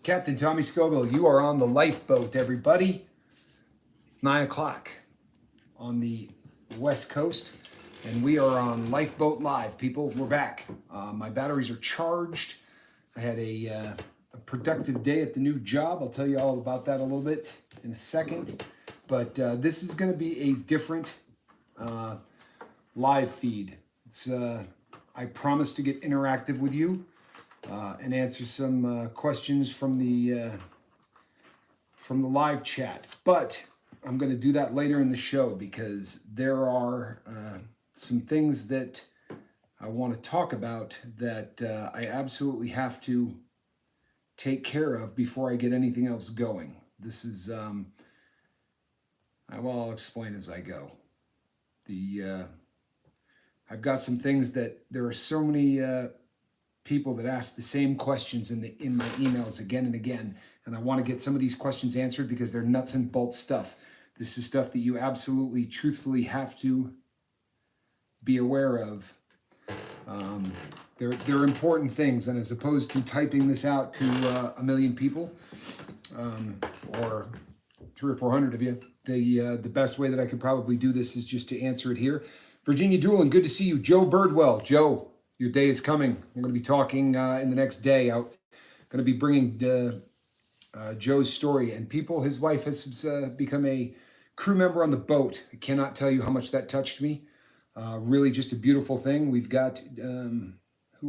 Captain Tommy Scoville, you are on the lifeboat, everybody. It's 9 o'clock on the West Coast, and we are on Lifeboat Live, people. We're back. My batteries are charged. I had a productive day at the new job. I'll tell you all about that a little bit in a second. But this is going to be a different live feed. I promise to get interactive with you and answer some questions from the live chat. But I'm going to do that later in the show because there are some things that I want to talk about that I absolutely have to take care of before I get anything else going. This is, I'll explain as I go. I've got some things that there are so many people that ask the same questions in my emails again and again, and I want to get some of these questions answered because they're nuts and bolts stuff. This is stuff that you absolutely, truthfully have to be aware of. They're important things, and as opposed to typing this out to a million people, or 300 or 400 of you, the best way that I could probably do this is just to answer it here. Virginia Doolin, good to see you. Joe Birdwell, Joe, your day is coming. I'm going to be talking in the next day. I'm going to be bringing Joe's story. And people, his wife has become a crew member on the boat. I cannot tell you how much that touched me. Really just a beautiful thing. We've got, who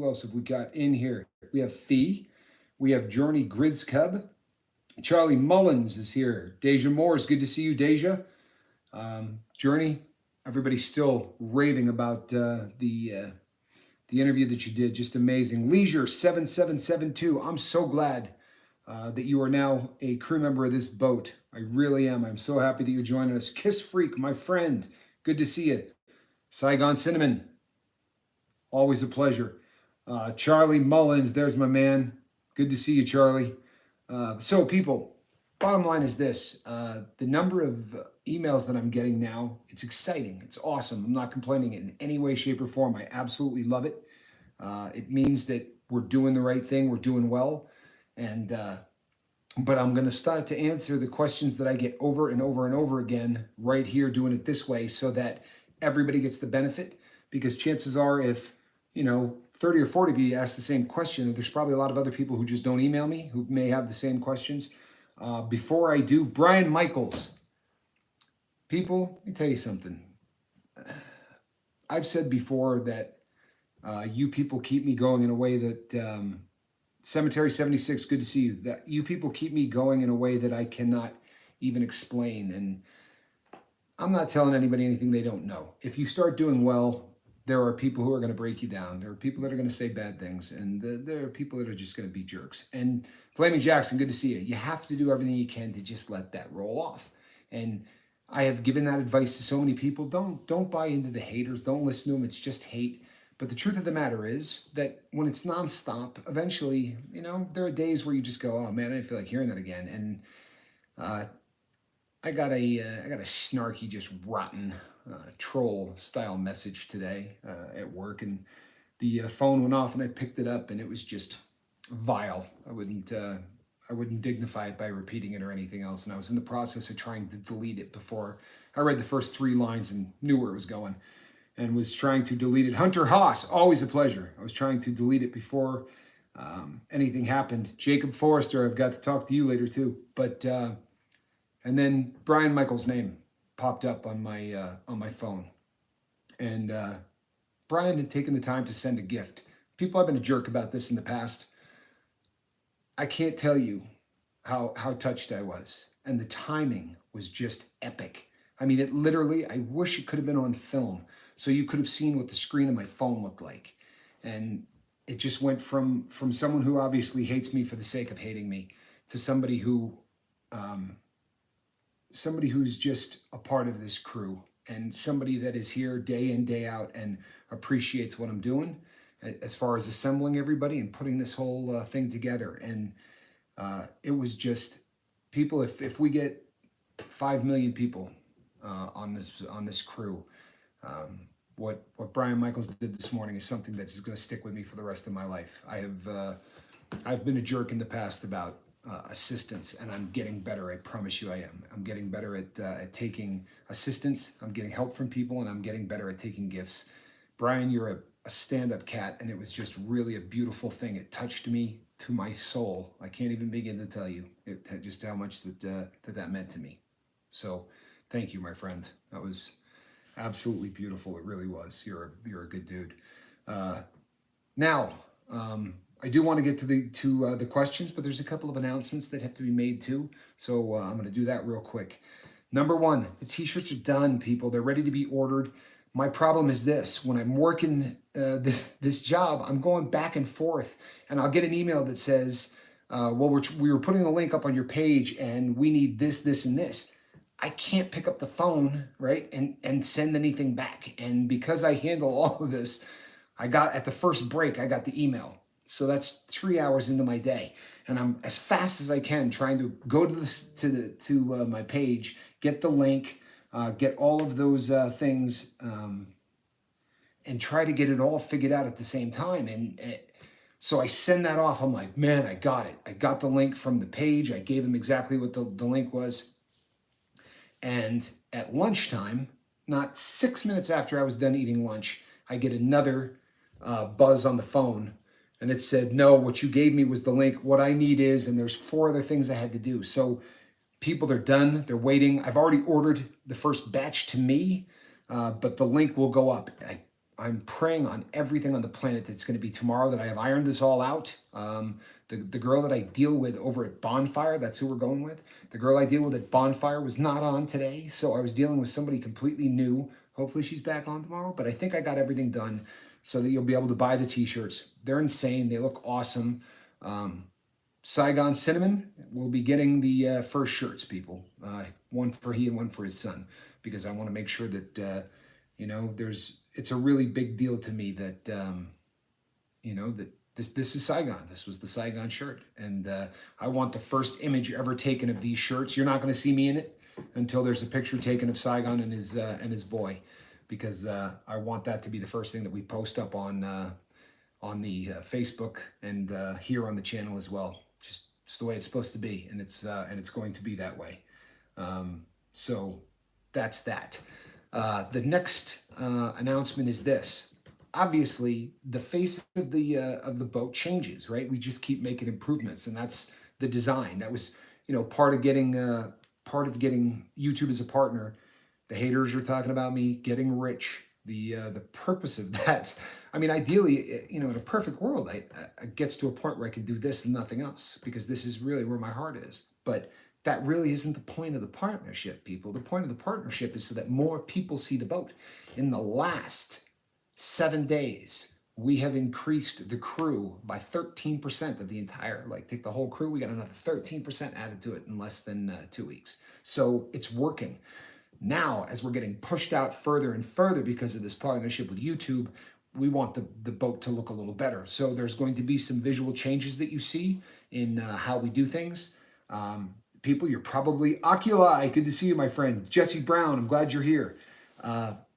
else have we got in here? We have Fee. We have Journey Grizcub. Charlie Mullins is here. Deja Morris, good to see you, Deja. Journey, everybody's still raving about the interview that you did. Just amazing. Leisure 7772. I'm so glad that you are now a crew member of this boat. I really am. I'm so happy that you're joining us. Kiss Freak, my friend. Good to see you. Saigon Cinnamon. Always a pleasure. Charlie Mullins, there's my man. Good to see you, Charlie. So people, bottom line is this. The number of emails that I'm getting now, it's exciting. It's awesome. I'm not complaining in any way, shape, or form. I absolutely love it. It means that we're doing the right thing. We're doing well. And but I'm going to start to answer the questions that I get over and over and over again right here, doing it this way so that everybody gets the benefit. Because chances are if, 30 or 40 of you ask the same question, there's probably a lot of other people who just don't email me who may have the same questions. Before I do, Brian Michaels. People, let me tell you something. I've said before that you people keep me going in a way that, Cemetery 76, good to see you. That you people keep me going in a way that I cannot even explain. And I'm not telling anybody anything they don't know. If you start doing well, there are people who are going to break you down. There are people that are going to say bad things. And there are people that are just going to be jerks. And Flaming Jackson, good to see you. You have to do everything you can to just let that roll off. And I have given that advice to so many people. Don't buy into the haters. Don't listen to them. It's just hate. But the truth of the matter is that when it's nonstop, eventually, there are days where you just go, oh man, I didn't feel like hearing that again. And I got a snarky, just rotten troll style message today at work, and the phone went off, and I picked it up, and it was just vile. I wouldn't dignify it by repeating it or anything else. And I was in the process of trying to delete it before I read the first 3 lines and knew where it was going, and was trying to delete it. Hunter Haas, always a pleasure. I was trying to delete it before anything happened. Jacob Forrester, I've got to talk to you later too. But and then Brian Michaels' name popped up on my phone, and Brian had taken the time to send a gift. People have been a jerk about this in the past. I can't tell you how touched I was, and the timing was just epic. I mean, it literally, I wish it could have been on film so you could have seen what the screen of my phone looked like. And it just went from someone who obviously hates me for the sake of hating me to somebody who's just a part of this crew, and somebody that is here day in, day out and appreciates what I'm doing as far as assembling everybody and putting this whole thing together. And it was just, people, if we get 5 million people on this crew, what Brian Michaels did this morning is something that's going to stick with me for the rest of my life. I've been a jerk in the past about assistance, and I'm getting better. I promise you I am. I'm getting better at taking assistance. I'm getting help from people, and I'm getting better at taking gifts. Brian, you're a stand-up cat, and it was just really a beautiful thing. It touched me to my soul. I can't even begin to tell you just how much that meant to me. So thank you, my friend. That was absolutely beautiful. It really was. You're a good dude. Now, I do want to get to the questions, but there's a couple of announcements that have to be made too. So I'm going to do that real quick. Number one, the t-shirts are done, people. They're ready to be ordered. My problem is this: when I'm working this job, I'm going back and forth, and I'll get an email that says, "Well, we were putting a link up on your page, and we need this, this, and this." I can't pick up the phone, right, and send anything back. And because I handle all of this, at the first break, I got the email. So that's 3 hours into my day, and I'm as fast as I can trying to go to my page, get the link, get all of those things, and try to get it all figured out at the same time. And so I send that off. I'm like, man, I got it. I got the link from the page. I gave him exactly what the link was. And at lunchtime, not 6 minutes after I was done eating lunch, I get another buzz on the phone. And it said, no, what you gave me was the link. What I need is, and there's 4 other things I had to do. So people, they're done. They're waiting. I've already ordered the first batch to me, but the link will go up. I'm praying on everything on the planet that it's going to be tomorrow, that I have ironed this all out. The girl that I deal with over at Bonfire, that's who we're going with. The girl I deal with at Bonfire was not on today, so I was dealing with somebody completely new. Hopefully she's back on tomorrow, but I think I got everything done so that you'll be able to buy the t-shirts. They're insane. They look awesome. Saigon Cinnamon will be getting the first shirts, people. One for he and one for his son, because I want to make sure that, it's a really big deal to me that, that this is Saigon. This was the Saigon shirt. And I want the first image ever taken of these shirts. You're not going to see me in it until there's a picture taken of Saigon and his boy, because I want that to be the first thing that we post up on the Facebook and here on the channel as well. Just it's the way it's supposed to be, and it's going to be that way. So that's that. The next announcement is this. Obviously, the face of the boat changes, right? We just keep making improvements, and that's the design. That was, part of getting YouTube as a partner. The haters are talking about me getting rich. The purpose of that, I mean, ideally, in a perfect world, I gets to a point where I can do this and nothing else, because this is really where my heart is. But that really isn't the point of the partnership, people. The point of the partnership is so that more people see the boat. In the last 7 days, we have increased the crew by 13% of the entire, take the whole crew, we got another 13% added to it in less than 2 weeks. So it's working. Now, as we're getting pushed out further and further because of this partnership with YouTube, we want the boat to look a little better. So there's going to be some visual changes that you see in how we do things. People, you're probably, Oculi, good to see you, my friend. Jesse Brown, I'm glad you're here.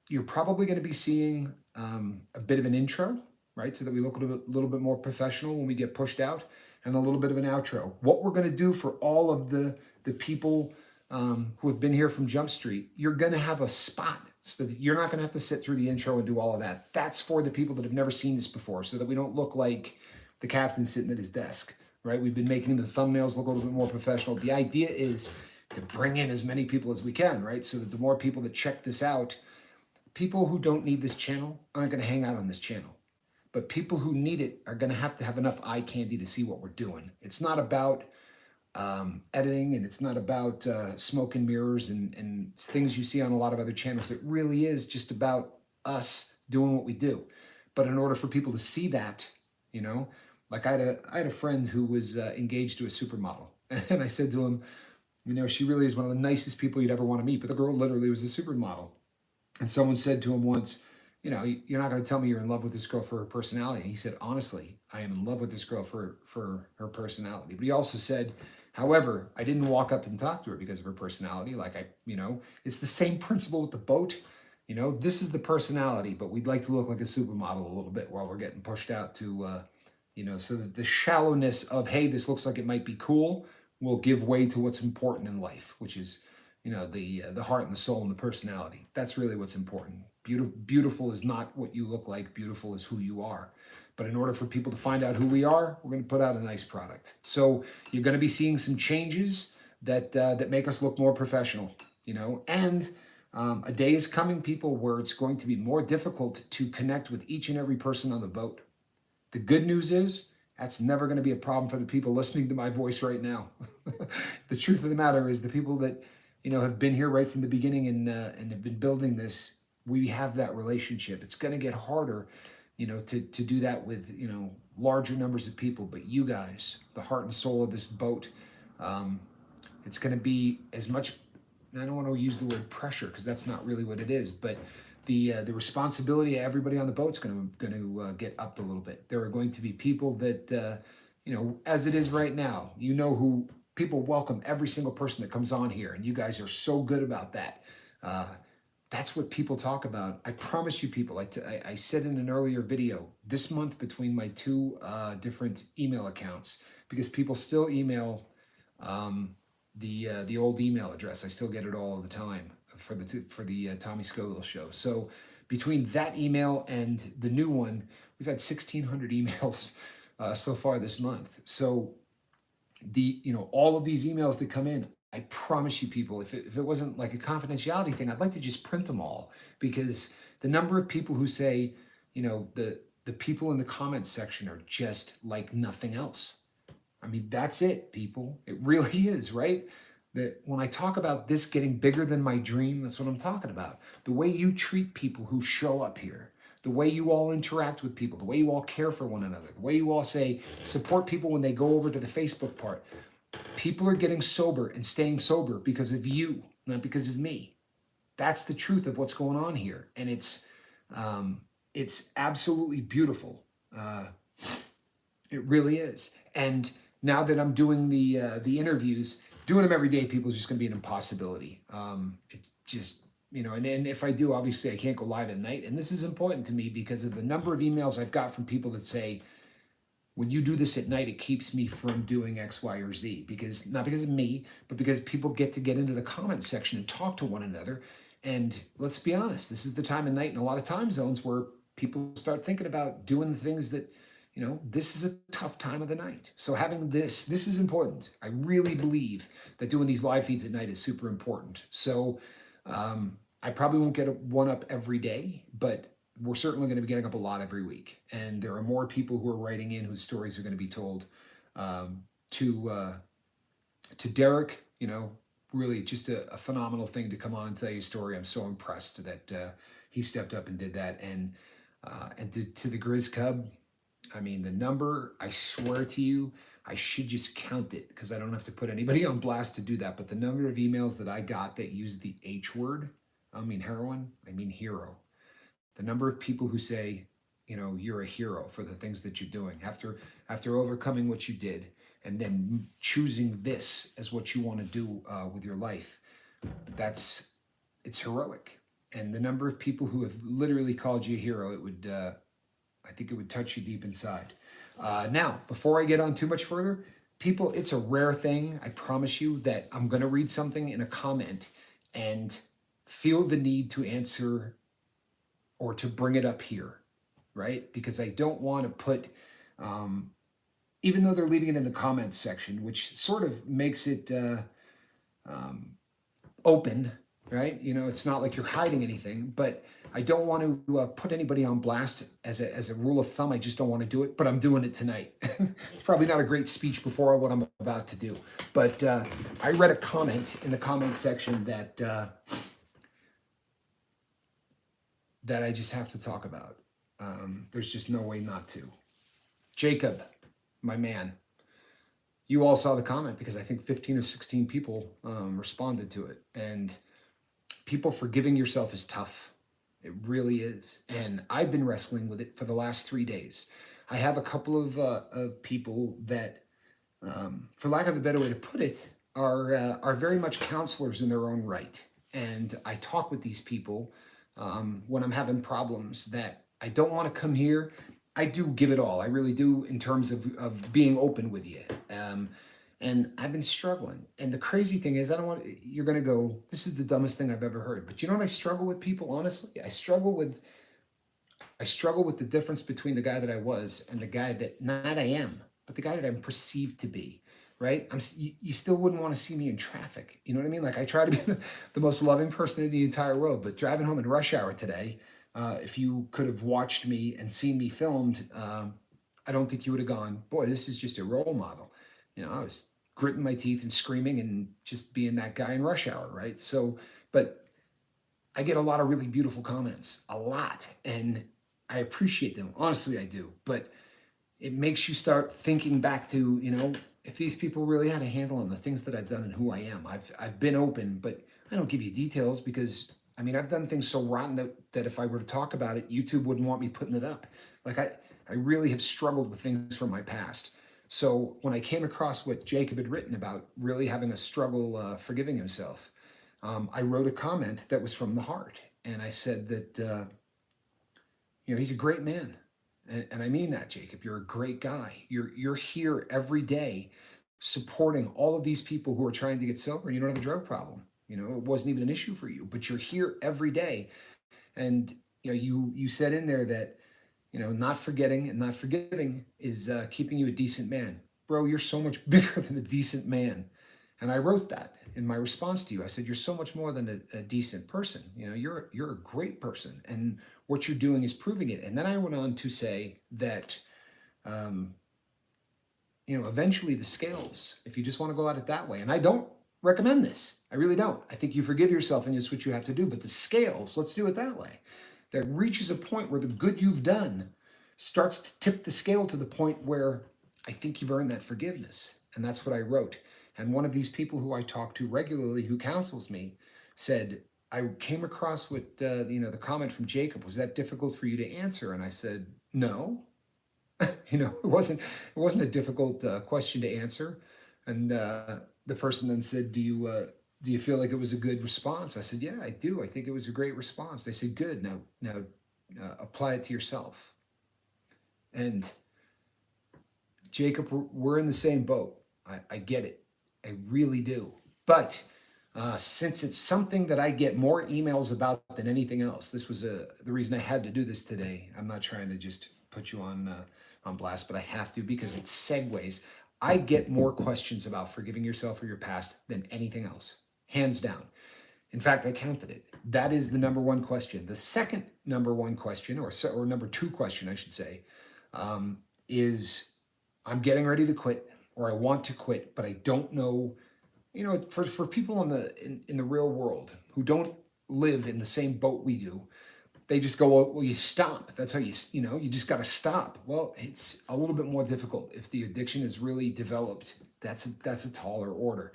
You're probably going to be seeing a bit of an intro, right? So that we look a little bit more professional when we get pushed out, and a little bit of an outro. What we're going to do for all of the people who have been here from Jump Street, you're going to have a spot so that you're not going to have to sit through the intro and do all of that. That's for the people that have never seen this before, so that we don't look like the captain sitting at his desk, right? We've been making the thumbnails look a little bit more professional. The idea is to bring in as many people as we can, right? So that the more people that check this out, people who don't need this channel aren't going to hang out on this channel. But people who need it are going to have enough eye candy to see what we're doing. It's not about editing, and it's not about smoke and mirrors and things you see on a lot of other channels. It really is just about us doing what we do. But in order for people to see that, I had a friend who was engaged to a supermodel, and I said to him, she really is one of the nicest people you'd ever want to meet. But the girl literally was a supermodel. And someone said to him once, you're not going to tell me you're in love with this girl for her personality. And he said, honestly, I am in love with this girl for her personality. But he also said, however, I didn't walk up and talk to her because of her personality. It's the same principle with the boat. This is the personality, but we'd like to look like a supermodel a little bit while we're getting pushed out to, so that the shallowness of, hey, this looks like it might be cool, will give way to what's important in life, which is, the heart and the soul and the personality. That's really what's important. Beautiful is not what you look like. Beautiful is who you are. But in order for people to find out who we are, we're going to put out a nice product. So you're going to be seeing some changes that make us look more professional, and a day is coming, people, where it's going to be more difficult to connect with each and every person on the boat. The good news is that's never going to be a problem for the people listening to my voice right now. The truth of the matter is the people that, have been here right from the beginning and have been building this, we have that relationship. It's going to get harder, to do that with, larger numbers of people. But you guys, the heart and soul of this boat, it's going to be as much, I don't want to use the word pressure because that's not really what it is, but the responsibility of everybody on the boat is going to get upped a little bit. There are going to be people that, as it is right now, who people welcome every single person that comes on here, and you guys are so good about that. That's what people talk about. I promise you, people. I said in an earlier video, this month between my two different email accounts, because people still email the old email address. I still get it all the time for the Tommy Scoville show. So between that email and the new one, we've had 1,600 emails so far this month. So all of these emails that come in, I promise you, people, if it wasn't like a confidentiality thing, I'd like to just print them all, because the number of people who say, the people in the comments section are just like nothing else. I mean, that's it, people. It really is, right? That when I talk about this getting bigger than my dream, that's what I'm talking about. The way you treat people who show up here, the way you all interact with people, the way you all care for one another, the way you all say support people when they go over to the Facebook part. People are getting sober and staying sober because of you, not because of me. That's the truth of what's going on here, and it's absolutely beautiful. It really is. And now that I'm doing the interviews, doing them every day, people, is just going to be an impossibility. It just, and if I do, obviously I can't go live at night. And this is important to me because of the number of emails I've got from people that say, when you do this at night, it keeps me from doing X, Y, or Z. Because not because of me, but because people get into the comment section and talk to one another. And let's be honest, this is the time of night in a lot of time zones where people start thinking about doing the things that, this is a tough time of the night. So having this is important. I really believe that doing these live feeds at night is super important. So I probably won't get one up every day, but we're certainly going to be getting up a lot every week. And there are more people who are writing in whose stories are going to be told. To Derek, really just a phenomenal thing to come on and tell you a story. I'm so impressed that he stepped up and did that. And to the Grizz Cub, I mean, the number, I swear to you, I should just count it because I don't have to put anybody on blast to do that. But the number of emails that I got that used the H word, I don't mean heroin, I mean hero. The number of people who say, you're a hero for the things that you're doing after overcoming what you did and then choosing this as what you want to do with your life. It's heroic. And the number of people who have literally called you a hero, I think it would touch you deep inside. Now, before I get on too much further, people, it's a rare thing, I promise you, that I'm going to read something in a comment and feel the need to answer or to bring it up here, right? Because I don't want to put, even though they're leaving it in the comments section, which sort of makes it open, right? It's not like you're hiding anything, but I don't want to put anybody on blast as a rule of thumb. I just don't want to do it, but I'm doing it tonight. It's probably not a great speech before what I'm about to do, but I read a comment in the comment section that I just have to talk about. There's just no way not to. Jacob, my man, you all saw the comment because I think 15 or 16 people responded to it. And people, forgiving yourself is tough. It really is. And I've been wrestling with it for the last 3 days. I have a couple of people that, for lack of a better way to put it, are very much counselors in their own right. And I talk with these people when I'm having problems that I don't want to come here. I do give it all. I really do, in terms of being open with you. And I've been struggling. And the crazy thing is, I don't want, you're going to go, this is the dumbest thing I've ever heard. But you know what I struggle with, people, honestly? I struggle with the difference between the guy that I was and the guy that not I am, but the guy that I'm perceived to be, right? You still wouldn't want to see me in traffic. You know what I mean? Like I try to be the most loving person in the entire world, but driving home in rush hour today, if you could have watched me and seen me filmed, I don't think you would have gone, boy, this is just a role model. I was gritting my teeth and screaming and just being that guy in rush hour, right? So, but I get a lot of really beautiful comments, a lot, and I appreciate them. Honestly, I do. But it makes you start thinking back to, if these people really had a handle on the things that I've done and who I am. I've been open, but I don't give you details because I've done things so rotten that if I were to talk about it, YouTube wouldn't want me putting it up. Like I really have struggled with things from my past. So when I came across what Jacob had written about really having a struggle forgiving himself, I wrote a comment that was from the heart. And I said that, he's a great man. And I mean that, Jacob. You're a great guy. You're here every day supporting all of these people who are trying to get sober and you don't have a drug problem. It wasn't even an issue for you, but you're here every day. And, you said in there that, not forgetting and not forgiving is keeping you a decent man. Bro, you're so much bigger than a decent man. And I wrote that in my response to you. I said, you're so much more than a decent person. You're a great person. And what you're doing is proving it. And then I went on to say that, eventually the scales, if you just want to go at it that way, and I don't recommend this. I really don't. I think you forgive yourself and it's what you have to do. But the scales, let's do it that way. That reaches a point where the good you've done starts to tip the scale to the point where I think you've earned that forgiveness. And that's what I wrote. And one of these people who I talk to regularly, who counsels me, said, I came across what, the comment from Jacob, was that difficult for you to answer? And I said, no, it wasn't a difficult question to answer. And the person then said, do you feel like it was a good response? I said, yeah, I do. I think it was a great response. They said, good. Now apply it to yourself. And Jacob, we're in the same boat. I get it. I really do. But since it's something that I get more emails about than anything else, this was the reason I had to do this today. I'm not trying to just put you on blast, but I have to because it segues. I get more questions about forgiving yourself for your past than anything else, hands down. In fact, I counted it. That is the number one question. The second number one question, or number two question, I should say, is I'm getting ready to quit, or I want to quit, but I don't know. For people in the real world who don't live in the same boat we do, they just go, well, you stop. That's how you just got to stop. Well, it's a little bit more difficult. If the addiction is really developed, that's a taller order.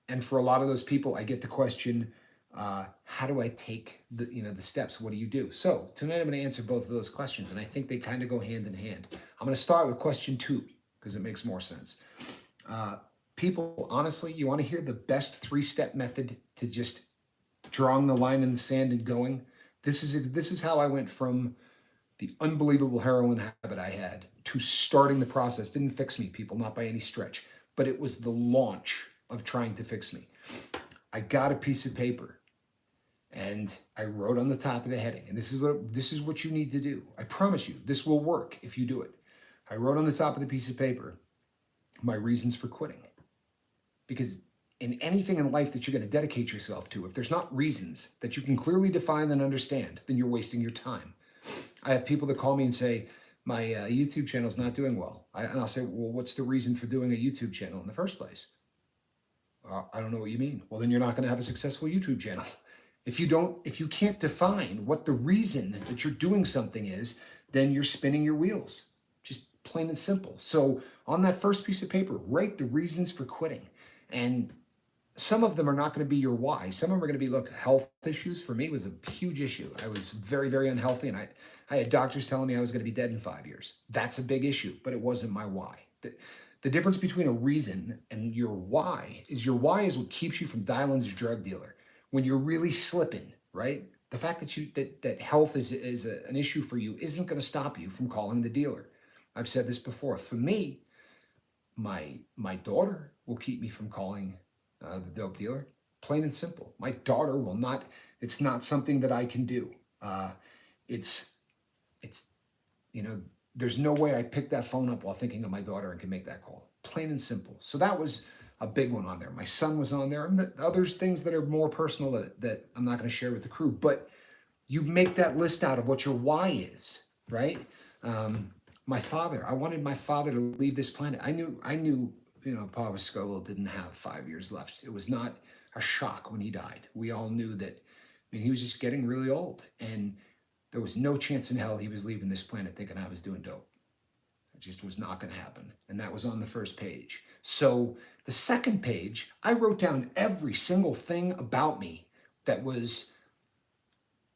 And for a lot of those people, I get the question, how do I take the steps? What do you do? So tonight I'm going to answer both of those questions. And I think they kind of go hand in hand. I'm going to start with question 2 because it makes more sense. People, honestly, you want to hear the best 3-step method to just drawing the line in the sand and going? This is how I went from the unbelievable heroin habit I had to starting the process. Didn't fix me, people, not by any stretch, but it was the launch of trying to fix me. I got a piece of paper and I wrote on the top of the heading, and this is what you need to do. I promise you, this will work if you do it. I wrote on the top of the piece of paper my reasons for quitting. Because in anything in life that you're going to dedicate yourself to, if there's not reasons that you can clearly define and understand, then you're wasting your time. I have people that call me and say, my YouTube channel is not doing well. And I'll say, well, what's the reason for doing a YouTube channel in the first place? I don't know what you mean. Well, then you're not going to have a successful YouTube channel. If you can't define what the reason that you're doing something is, then you're spinning your wheels. Just plain and simple. So on that first piece of paper, write the reasons for quitting. And some of them are not going to be your why. Some of them are going to be, look, health issues. For me, it was a huge issue. I was very, very unhealthy, and I had doctors telling me I was going to be dead in 5 years. That's a big issue, but it wasn't my why. The difference between a reason and your why is what keeps you from dialing as a drug dealer. When you're really slipping, right? The fact that health is an issue for you isn't going to stop you from calling the dealer. I've said this before. For me, My daughter will keep me from calling the dope dealer. Plain and simple. My daughter will not. It's not something that I can do. It's it's there's no way I pick that phone up while thinking of my daughter and can make that call. Plain and simple. So that was a big one on there. My son was on there, and the others things that are more personal that I'm not going to share with the crew. But you make that list out of what your why is, right? My father. I wanted my father to leave this planet. I knew. Papa Scoville didn't have 5 years left. It was not a shock when he died. We all knew that. He was just getting really old, and there was no chance in hell he was leaving this planet thinking I was doing dope. It just was not going to happen. And that was on the first page. So the second page, I wrote down every single thing about me that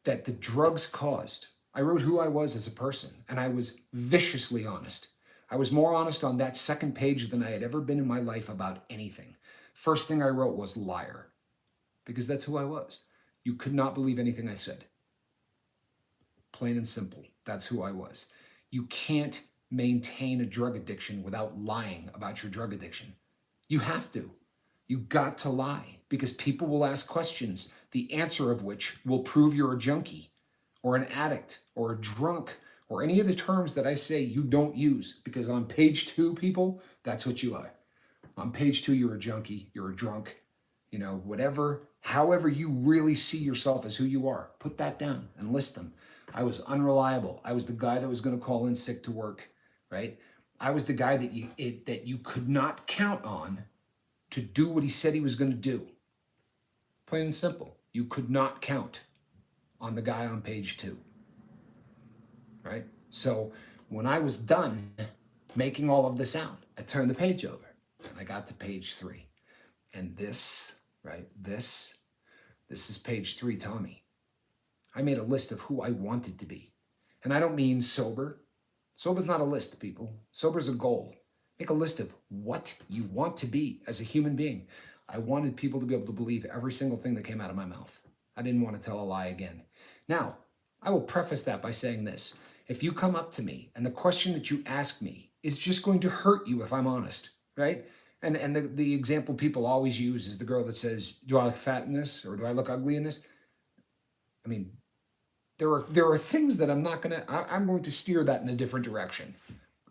the drugs caused. I wrote who I was as a person, and I was viciously honest. I was more honest on that second page than I had ever been in my life about anything. First thing I wrote was liar, because that's who I was. You could not believe anything I said. Plain and simple. That's who I was. You can't maintain a drug addiction without lying about your drug addiction. You have to. You got to lie, because people will ask questions, the answer of which will prove you're a junkie or an addict or a drunk or any of the terms that I say you don't use, because on page 2, people, that's what you are. On page 2, you're a junkie, you're a drunk, however you really see yourself as who you are, put that down and list them. I was unreliable. I was the guy that was going to call in sick to work, right? I was the guy that you could not count on to do what he said he was going to do. Plain and simple. You could not count on the guy on page 2, right? So when I was done making all of this out, I turned the page over and I got to page 3. And this, right? This is page 3, Tommy. I made a list of who I wanted to be. And I don't mean sober. Sober's not a list, people. Sober's a goal. Make a list of what you want to be as a human being. I wanted people to be able to believe every single thing that came out of my mouth. I didn't want to tell a lie again. Now, I will preface that by saying this. If you come up to me and the question that you ask me is just going to hurt you if I'm honest, right? And the example people always use is the girl that says, do I look fat in this? Or do I look ugly in this? I mean, there are things that I'm going to steer that in a different direction.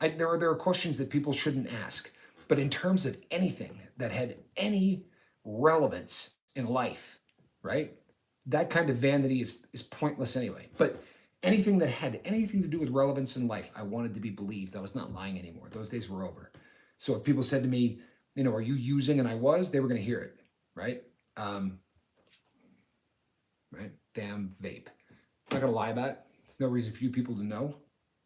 There are questions that people shouldn't ask. But in terms of anything that had any relevance in life, right? That kind of vanity is pointless anyway. But anything that had anything to do with relevance in life, I wanted to be believed. I was not lying anymore. Those days were over. So if people said to me, are you using? And I was, they were going to hear it, right? Right? Damn vape. I'm not going to lie about it. There's no reason for you people to know,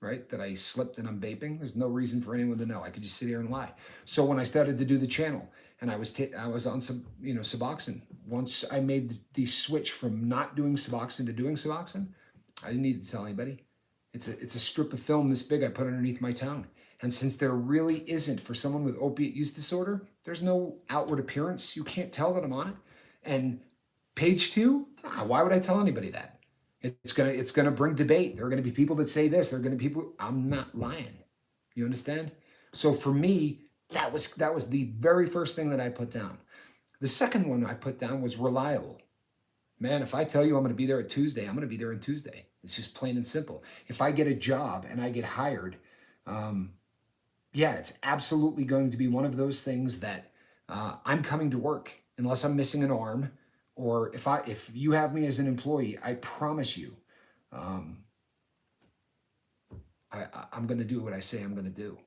right? That I slipped and I'm vaping. There's no reason for anyone to know. I could just sit here and lie. So when I started to do the channel and I was on some, Suboxone, once I made the switch from not doing Suboxone to doing Suboxone, I didn't need to tell anybody. It's a strip of film this big I put underneath my tongue. And since there really isn't, for someone with opiate use disorder, there's no outward appearance. You can't tell that I'm on it. And page 2, why would I tell anybody that? It's gonna bring debate. There are gonna be people that say this. There are gonna be people. I'm not lying. You understand? So for me, that was the very first thing that I put down. The second one I put down was reliable. Man, if I tell you I'm gonna be there at Tuesday, I'm gonna be there on Tuesday. It's just plain and simple. If I get a job and I get hired, it's absolutely going to be one of those things that I'm coming to work unless I'm missing an arm. Or if you have me as an employee, I promise you, I'm going to do what I say I'm going to do.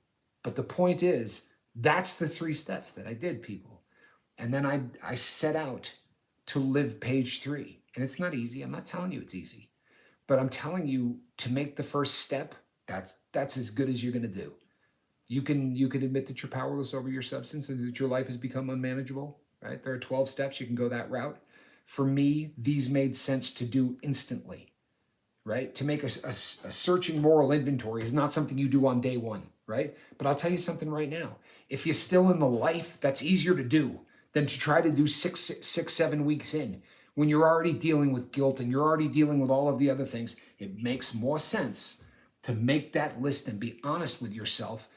But the point is, that's the 3 steps that I did, people. And then I set out to live page 3. And it's not easy. I'm not telling you it's easy. But I'm telling you to make the first step, that's as good as you're going to do. You can admit that you're powerless over your substance and that your life has become unmanageable, right? There are 12 steps. You can go that route. For me, these made sense to do instantly, right? To make a searching moral inventory is not something you do on day 1, right? But I'll tell you something right now. If you're still in the life, that's easier to do than to try to do 7 weeks in. When you're already dealing with guilt and you're already dealing with all of the other things, it makes more sense to make that list and be honest with yourself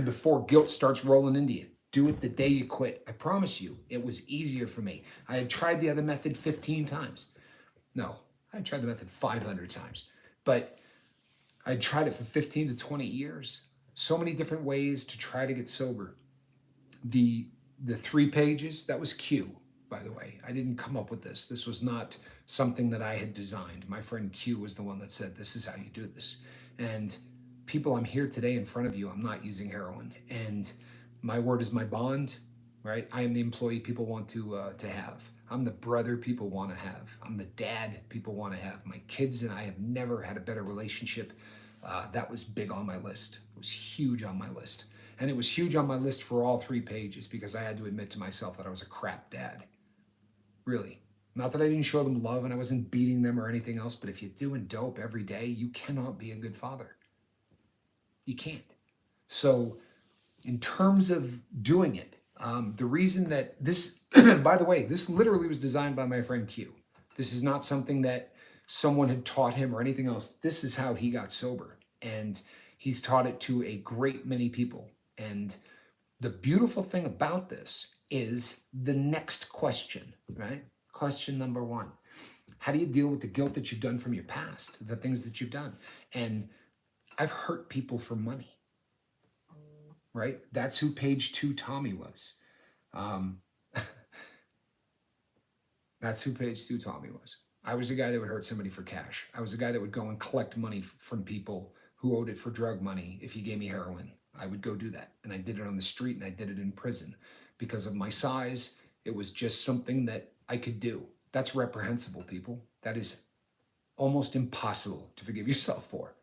before guilt starts rolling into you. Do it the day you quit. I promise you, it was easier for me. I had tried the other method 15 times. No, I had tried the method 500 times. But I tried it for 15 to 20 years. So many different ways to try to get sober. The 3 pages, that was Q, by the way. I didn't come up with this. This was not something that I had designed. My friend Q was the one that said, this is how you do this. And people, I'm here today in front of you. I'm not using heroin. And my word is my bond, right? I am the employee people want to have. I'm the brother people want to have. I'm the dad people want to have. My kids and I have never had a better relationship. That was big on my list. It was huge on my list. And it was huge on my list for all 3 pages because I had to admit to myself that I was a crap dad. Really. Not that I didn't show them love and I wasn't beating them or anything else, but if you're doing dope every day, you cannot be a good father. You can't. So in terms of doing it, the reason that this, by the way, this literally was designed by my friend Q. This is not something that someone had taught him or anything else. This is how he got sober. And he's taught it to a great many people. And the beautiful thing about this is the next question, right? Question number 1. How do you deal with the guilt that you've done from your past, the things that you've done? And I've hurt people for money, right? That's who page 2 Tommy was. That's who page 2 Tommy was. I was the guy that would hurt somebody for cash. I was the guy that would go and collect money from people who owed it for drug money. If you gave me heroin, I would go do that. And I did it on the street and I did it in prison. Because of my size, it was just something that I could do. That's reprehensible, people. That is almost impossible to forgive yourself for.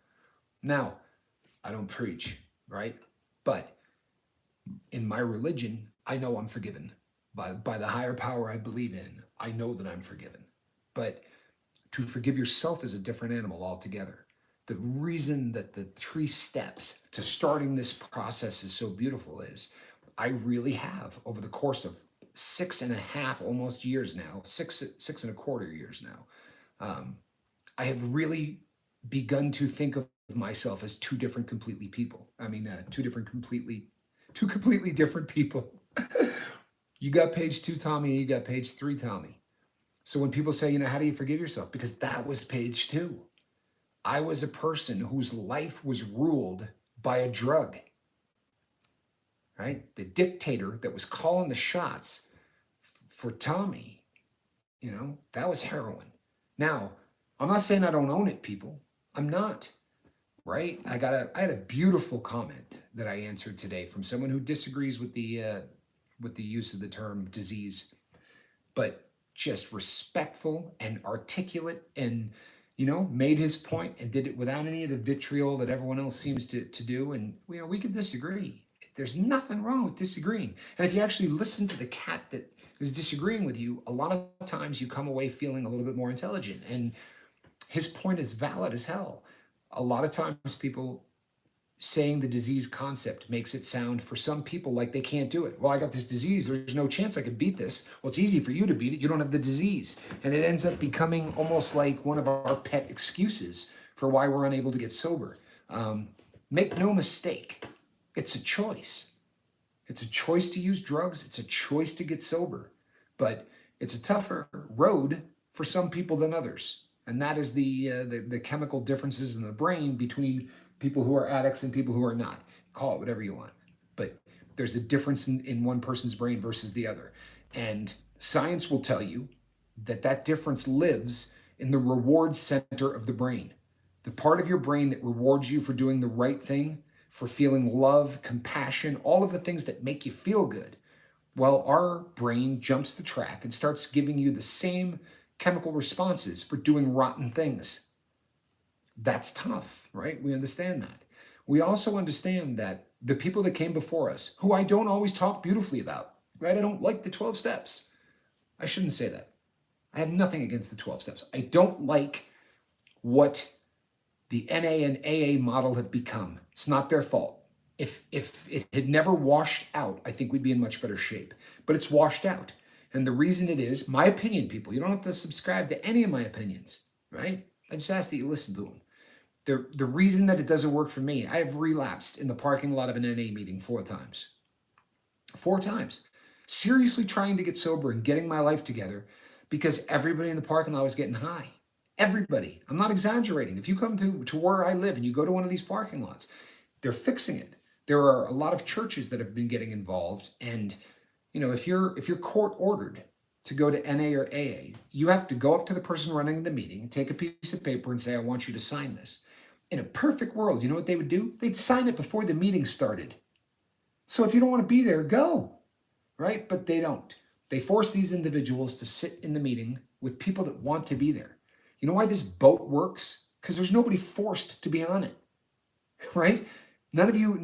Now, I don't preach, right? But in my religion, I know I'm forgiven. By the higher power I believe in, I know that I'm forgiven. But to forgive yourself is a different animal altogether. The reason that the 3 steps to starting this process is so beautiful is I really have, over the course of 6.5 almost years now, 6.25 years now, I have really begun to think of myself as 2 different completely people. I mean, 2 completely different people. You got page 2 Tommy, you got page 3 Tommy. So when people say, how do you forgive yourself? Because that was page 2. I was a person whose life was ruled by a drug, right? The dictator that was calling the shots for Tommy, that was heroin. Now, I'm not saying I don't own it, people. I'm not, right? I had a beautiful comment that I answered today from someone who disagrees with the use of the term disease, but just respectful and articulate and, made his point and did it without any of the vitriol that everyone else seems to do. And, we could disagree. There's nothing wrong with disagreeing. And if you actually listen to the cat that is disagreeing with you, a lot of times you come away feeling a little bit more intelligent. And his point is valid as hell. A lot of times people saying the disease concept makes it sound for some people like they can't do it. Well, I got this disease. There's no chance I could beat this. Well, it's easy for you to beat it. You don't have the disease. And it ends up becoming almost like one of our pet excuses for why we're unable to get sober. Make no mistake. It's a choice. It's a choice to use drugs. It's a choice to get sober. But it's a tougher road for some people than others. And that is the chemical differences in the brain between people who are addicts and people who are not. Call it whatever you want. But there's a difference in one person's brain versus the other. And science will tell you that difference lives in the reward center of the brain. The part of your brain that rewards you for doing the right thing, for feeling love, compassion, all of the things that make you feel good. Well, our brain jumps the track and starts giving you the same chemical responses for doing rotten things. That's tough, right? We understand that. We also understand that the people that came before us, who I don't always talk beautifully about, right? I don't like the 12 steps. I shouldn't say that. I have nothing against the 12 steps. I don't like what the NA and AA model have become. It's not their fault. If it had never washed out, I think we'd be in much better shape. But it's washed out. And the reason it is, my opinion, people, you don't have to subscribe to any of my opinions, right? I just ask that you listen to them. The reason that it doesn't work for me, I have relapsed in the parking lot of an NA meeting 4 times. 4 times. Seriously trying to get sober and getting my life together because everybody in the parking lot was getting high. Everybody. I'm not exaggerating. If you come to where I live and you go to one of these parking lots, they're fixing it. There are a lot of churches that have been getting involved. And, if you're court ordered to go to NA or AA, you have to go up to the person running the meeting, take a piece of paper and say, I want you to sign this. In a perfect world, you know what they would do? They'd sign it before the meeting started. So if you don't want to be there, go, right? But they don't. They force these individuals to sit in the meeting with people that want to be there. You know why this boat works? Because there's nobody forced to be on it, right? None of you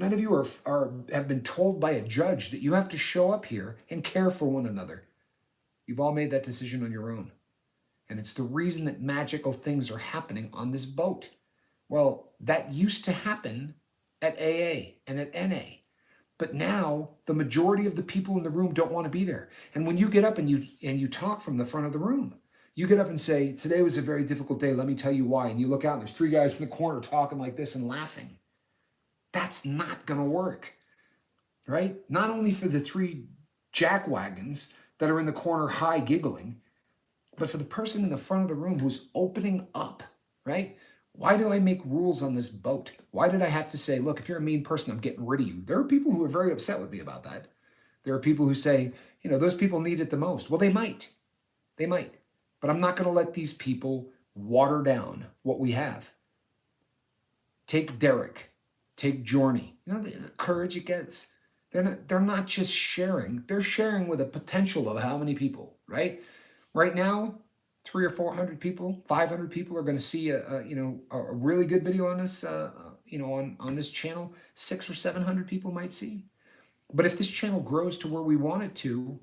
have been told by a judge that you have to show up here and care for one another. You've all made that decision on your own. And it's the reason that magical things are happening on this boat. Well, that used to happen at AA and at NA. But now the majority of the people in the room don't want to be there. And when you get up and you talk from the front of the room, you get up and say, today was a very difficult day. Let me tell you why. And you look out and there's 3 guys in the corner talking like this and laughing. That's not going to work, right? Not only for the 3 jackwagons that are in the corner high giggling, but for the person in the front of the room who's opening up, right? Why do I make rules on this boat? Why did I have to say, look, if you're a mean person, I'm getting rid of you? There are people who are very upset with me about that. There are people who say, those people need it the most. Well, they might. They might. But I'm not going to let these people water down what we have. Take Derek. Take Journey. The courage it gets. They're not just sharing. They're sharing with a potential of how many people, right? Right now, 300 or 400 people, 500 people are going to see a really good video on this, on this channel. 600 or 700 people might see. But if this channel grows to where we want it to,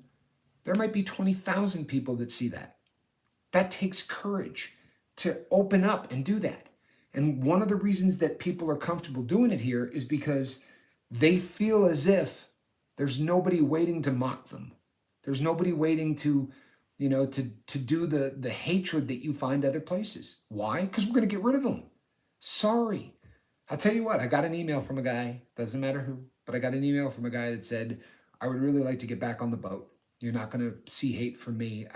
there might be 20,000 people that see that. That takes courage to open up and do that. And one of the reasons that people are comfortable doing it here is because they feel as if there's nobody waiting to mock them. There's nobody waiting to do the hatred that you find other places. Why? Because we're going to get rid of them. Sorry. I'll tell you what, I got an email from a guy, doesn't matter who, but I got an email from a guy that said, I would really like to get back on the boat. You're not going to see hate from me.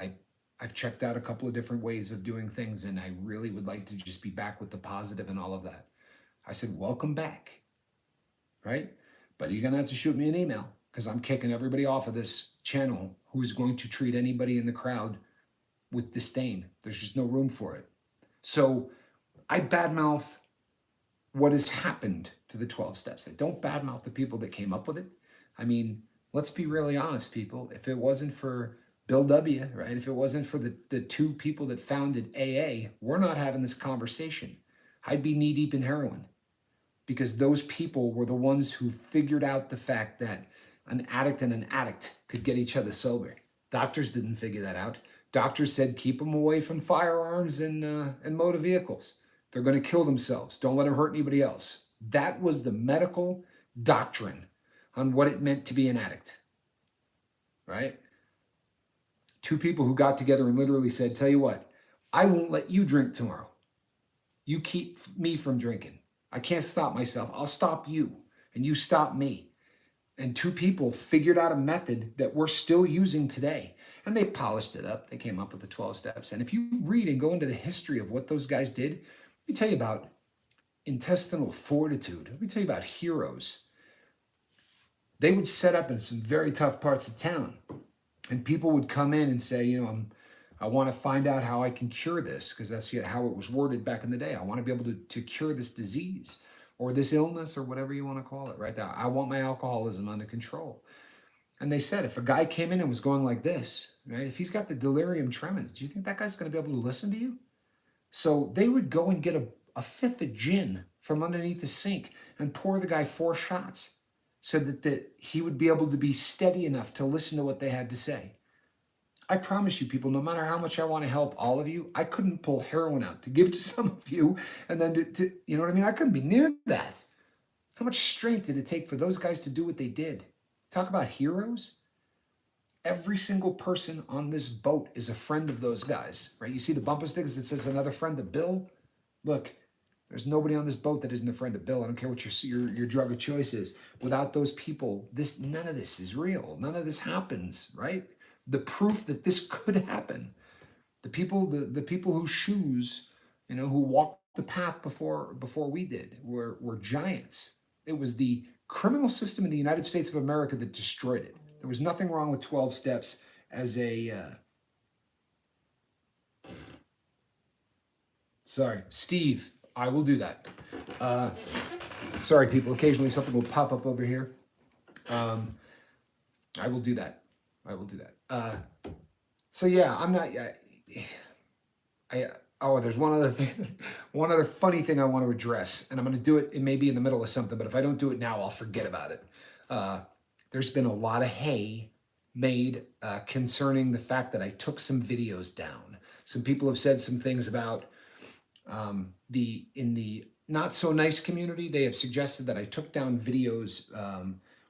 I've checked out a couple of different ways of doing things, and I really would like to just be back with the positive and all of that. I said, welcome back, right? But you're going to have to shoot me an email because I'm kicking everybody off of this channel who's going to treat anybody in the crowd with disdain. There's just no room for it. So I badmouth what has happened to the 12 steps. I don't badmouth the people that came up with it. I mean, let's be really honest, people. If it wasn't for Bill W., right? If it wasn't for the 2 people that founded AA, we're not having this conversation. I'd be knee deep in heroin because those people were the ones who figured out the fact that an addict and an addict could get each other sober. Doctors didn't figure that out. Doctors said, keep them away from firearms and motor vehicles. They're going to kill themselves. Don't let them hurt anybody else. That was the medical doctrine on what it meant to be an addict, right? 2 people who got together and literally said, tell you what, I won't let you drink tomorrow. You keep me from drinking. I can't stop myself. I'll stop you and you stop me. And 2 people figured out a method that we're still using today. And they polished it up. They came up with the 12 steps. And if you read and go into the history of what those guys did, let me tell you about intestinal fortitude. Let me tell you about heroes. They would set up in some very tough parts of town. And people would come in and say, I want to find out how I can cure this, because that's how it was worded back in the day. I want to be able to cure this disease or this illness or whatever you want to call it, right? I want my alcoholism under control. And they said, if a guy came in and was going like this, right? If he's got the delirium tremens, do you think that guy's going to be able to listen to you? So they would go and get a 5th of gin from underneath the sink and pour the guy 4 shots so that he would be able to be steady enough to listen to what they had to say. I promise you, people, no matter how much I want to help all of you, I couldn't pull heroin out to give to some of you and then to you know what I mean? I couldn't be near that. How much strength did it take for those guys to do what they did? Talk about heroes. Every single person on this boat is a friend of those guys, right? You see the bumper stickers that says another friend of Bill? Look, There's nobody on this boat that isn't a friend of Bill. I don't care what your drug of choice is. Without those people, none of this is real. None of this happens, right? The proof that this could happen. The people whose shoes, who walked the path before we did, were giants. It was the criminal system in the United States of America that destroyed it. There was nothing wrong with 12 steps as a sorry, Steve. I will do that. Sorry, people. Occasionally something will pop up over here. I will do that. I will do that. So yeah, I'm not. There's one other thing, one other funny thing I want to address, and I'm going to do it. It may be in the middle of something, but if I don't do it now, I'll forget about it. There's been a lot of hay made concerning the fact that I took some videos down. Some people have said some things about in the not so nice community. They have suggested that I took down videos,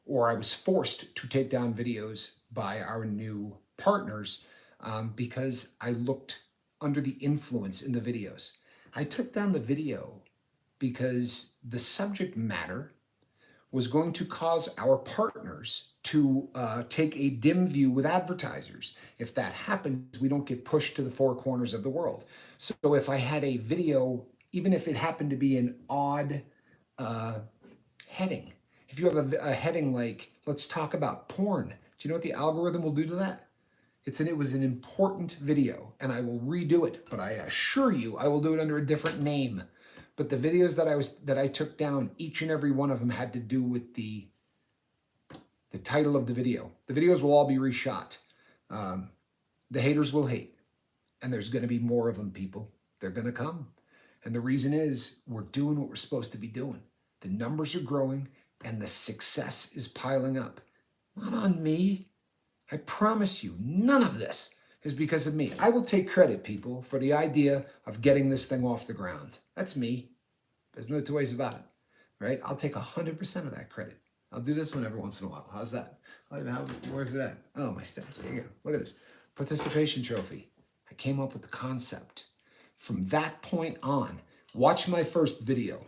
or I was forced to take down videos by our new partners because I looked under the influence in the videos. I took down the video because the subject matter was going to cause our partners to take a dim view with advertisers. If that happens, we don't get pushed to the four corners of the world. So if I had a video, even if it happened to be an odd heading, if you have a heading like, let's talk about porn, do you know what the algorithm will do to that? It was an important video, and I will redo it, but I assure you I will do it under a different name. But the videos that I took down, each and every one of them had to do with the title of the video. The videos will all be reshot. The haters will hate, and there's going to be more of them, people. They're going to come. And the reason is we're doing what we're supposed to be doing. The numbers are growing, and the success is piling up. Not on me. I promise you, none of this is because of me. I will take credit, people, for the idea of getting this thing off the ground. That's me. There's no two ways about it, right? I'll take 100% of that credit. I'll do this one every once in a while. How's that? Where's it at? Oh, my steps. There you go. Look at this. Participation trophy. I came up with the concept. From that point on, watch my first video.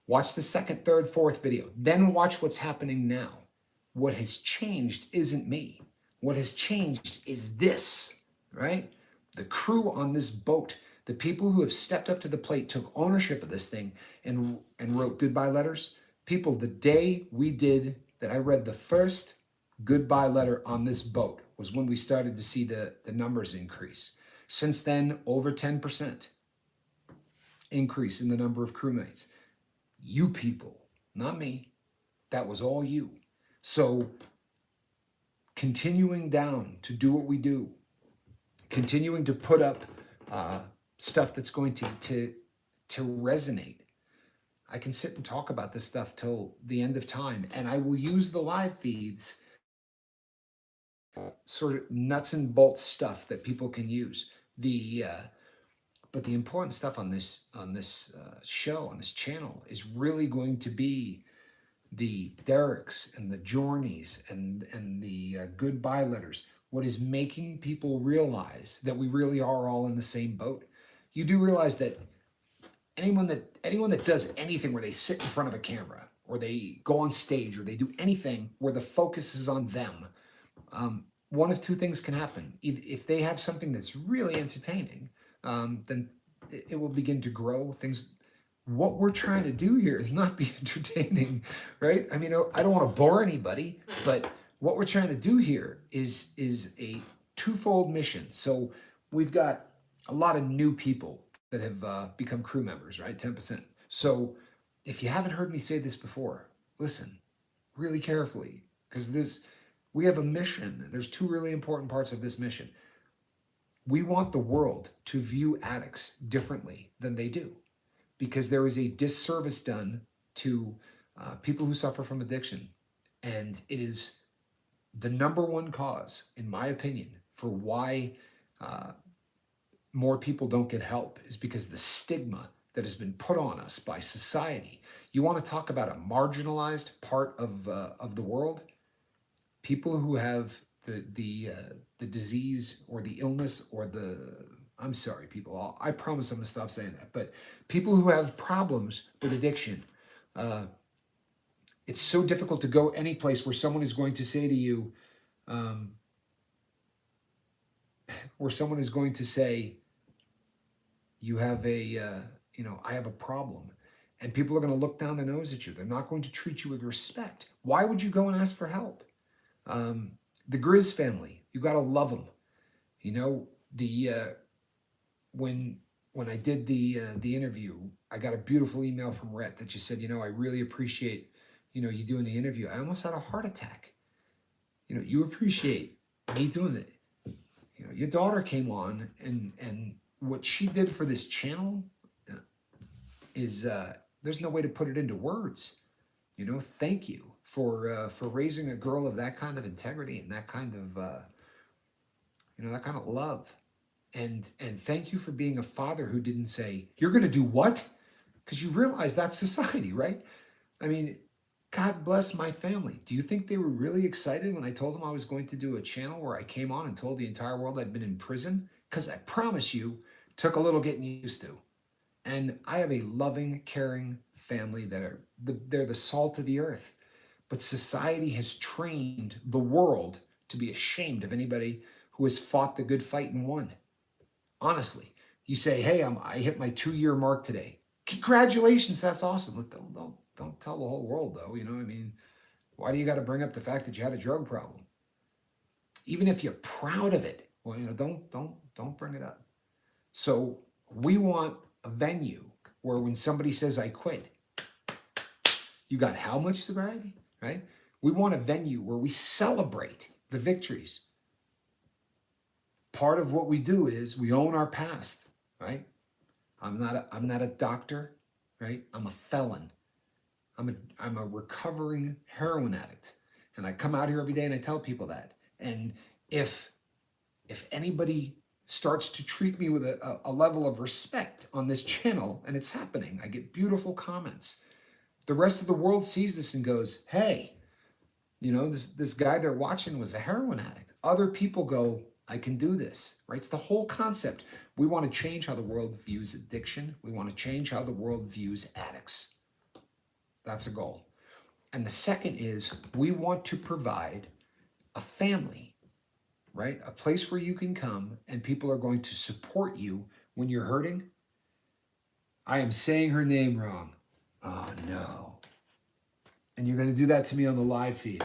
Watch the second, third, fourth video. Then watch what's happening now. What has changed isn't me. What has changed is this, right? The crew on this boat, the people who have stepped up to the plate, took ownership of this thing and wrote goodbye letters. People, the day that I read the first goodbye letter on this boat was when we started to see the numbers increase. Since then, over 10% increase in the number of crewmates. You people, not me. That was all you. So continuing down to do what we do, continuing to put up stuff that's going to resonate. I can sit and talk about this stuff till the end of time, and I will use the live feeds, sort of nuts and bolts stuff that people can use. But the important stuff on this show, on this channel, is really going to be the Derricks and the Journeys and the goodbye letters. What is making people realize that we really are all in the same boat? You do realize that anyone that does anything where they sit in front of a camera or they go on stage or they do anything where the focus is on them, one of two things can happen. If they have something that's really entertaining, then it will begin to grow. What we're trying to do here is not be entertaining, right? I mean, I don't want to bore anybody, but what we're trying to do here is a twofold mission. So we've got a lot of new people that have become crew members, right? 10%. So if you haven't heard me say this before, listen really carefully, because we have a mission. There's two really important parts of this mission. We want the world to view addicts differently than they do, because there is a disservice done to people who suffer from addiction. And it is the number one cause, in my opinion, for why more people don't get help, is because the stigma that has been put on us by society. You want to talk about a marginalized part of the world? People who have the disease or the illness or the I'm sorry, people. I promise I'm going to stop saying that. But people who have problems with addiction, it's so difficult to go any place where someone is going to say to you, um, where someone is going to say, you have a, I have a problem. And people are going to look down their nose at you. They're not going to treat you with respect. Why would you go and ask for help? The Grizz family, you got to love them. You know, when I did the interview, I got a beautiful email from Rhett that just said, I really appreciate, you doing the interview. I almost had a heart attack. You appreciate me doing it. Your daughter came on, and what she did for this channel is there's no way to put it into words. Thank you for raising a girl of that kind of integrity and that kind of that kind of love. And thank you for being a father who didn't say, you're going to do what? Because you realize that's society, right? I mean, God bless my family. Do you think they were really excited when I told them I was going to do a channel where I came on and told the entire world I'd been in prison? Because I promise you, took a little getting used to. And I have a loving, caring family that they're the salt of the earth. But society has trained the world to be ashamed of anybody who has fought the good fight and won. Honestly, you say, hey, I hit my 2-year mark today. Congratulations, that's awesome. Don't tell the whole world, though. Why do you got to bring up the fact that you had a drug problem? Even if you're proud of it, well, don't bring it up. So we want a venue where when somebody says, I quit, you got how much sobriety, right? We want a venue where we celebrate the victories. Part of what we do is we own our past, right? I'm not a doctor, right? I'm a felon. I'm a recovering heroin addict. And I come out here every day and I tell people that. And if anybody starts to treat me with a level of respect on this channel, and it's happening, I get beautiful comments. The rest of the world sees this and goes, hey, this guy they're watching was a heroin addict. Other people go, I can do this, right? It's the whole concept. We want to change how the world views addiction. We want to change how the world views addicts. That's a goal. And the second is we want to provide a family, right? A place where you can come and people are going to support you when you're hurting. I am saying her name wrong. Oh, no. And you're going to do that to me on the live feed.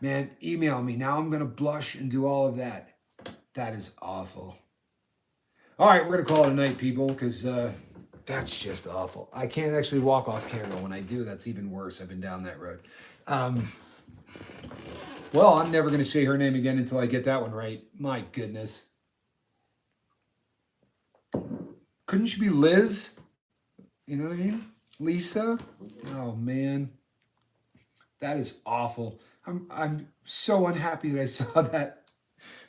Man, email me. Now I'm going to blush and do all of that. That is awful. All right, we're going to call it a night, people, because that's just awful. I can't actually walk off camera. When I do, that's even worse. I've been down that road. Well, I'm never going to say her name again until I get that one right. My goodness. Couldn't she be Liz? You know what I mean? Lisa? Oh, man. That is awful. I'm so unhappy that I saw that.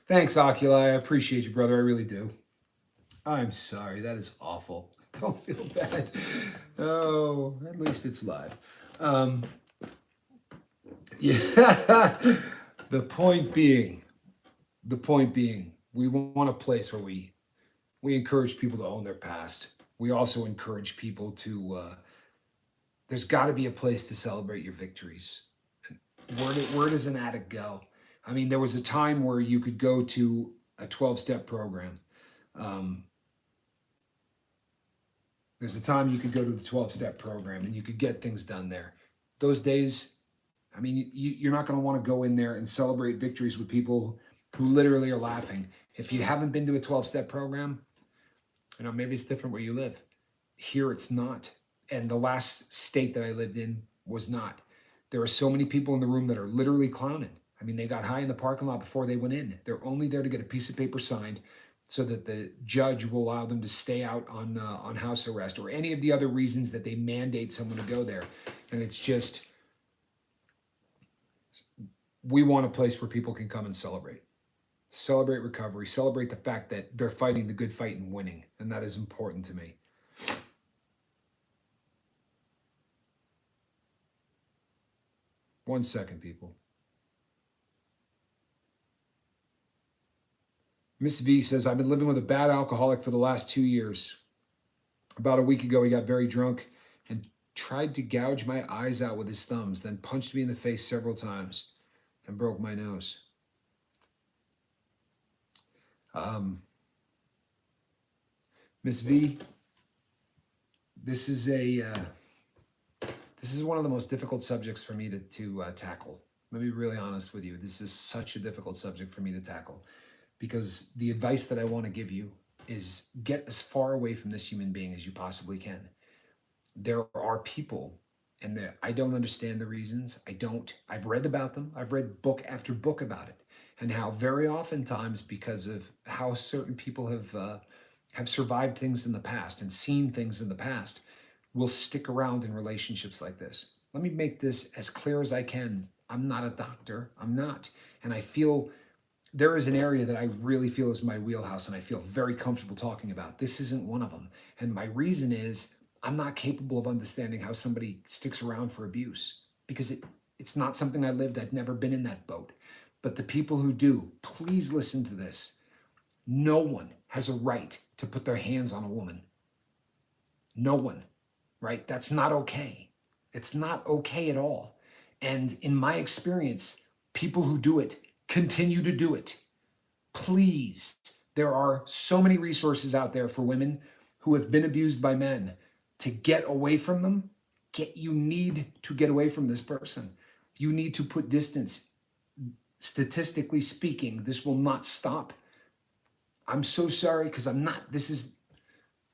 Thanks, Oculi. I appreciate you, brother. I really do. I'm sorry. That is awful. Don't feel bad. Oh, at least it's live. Yeah. The point being, we want a place where we encourage people to own their past. We also encourage people to, there's got to be a place to celebrate your victories. Where does an addict go? I mean, there was a time where you could go to a 12-step program. There's a time you could go to the 12-step program and you could get things done there. Those days, I mean, you're not going to want to go in there and celebrate victories with people who literally are laughing. If you haven't been to a 12-step program, maybe it's different where you live. Here it's not. And the last state that I lived in was not. There are so many people in the room that are literally clowning. I mean, they got high in the parking lot before they went in. They're only there to get a piece of paper signed so that the judge will allow them to stay out on house arrest or any of the other reasons that they mandate someone to go there. And it's just, we want a place where people can come and celebrate recovery, celebrate the fact that they're fighting the good fight and winning. And that is important to me. One second, people. Miss V says, I've been living with a bad alcoholic for the last 2 years. About a week ago, he got very drunk and tried to gouge my eyes out with his thumbs, then punched me in the face several times and broke my nose. Miss V, this is one of the most difficult subjects for me to tackle. Let me be really honest with you. This is such a difficult subject for me to tackle because the advice that I want to give you is get as far away from this human being as you possibly can. There are people, and I don't understand the reasons. I've read about them. I've read book after book about it, and how very oftentimes, because of how certain people have survived things in the past and seen things in the past, will stick around in relationships like this. Let me make this as clear as I can. I'm not a doctor. I'm not. And I feel there is an area that I really feel is my wheelhouse and I feel very comfortable talking about. This isn't one of them. And my reason is I'm not capable of understanding how somebody sticks around for abuse because it's not something I lived. I've never been in that boat. But the people who do, please listen to this. No one has a right to put their hands on a woman. No one, right? That's not okay. It's not okay at all. And in my experience, people who do it continue to do it. Please, there are so many resources out there for women who have been abused by men to get away from them. You need to get away from this person. You need to put distance. Statistically speaking, this will not stop. I'm so sorry because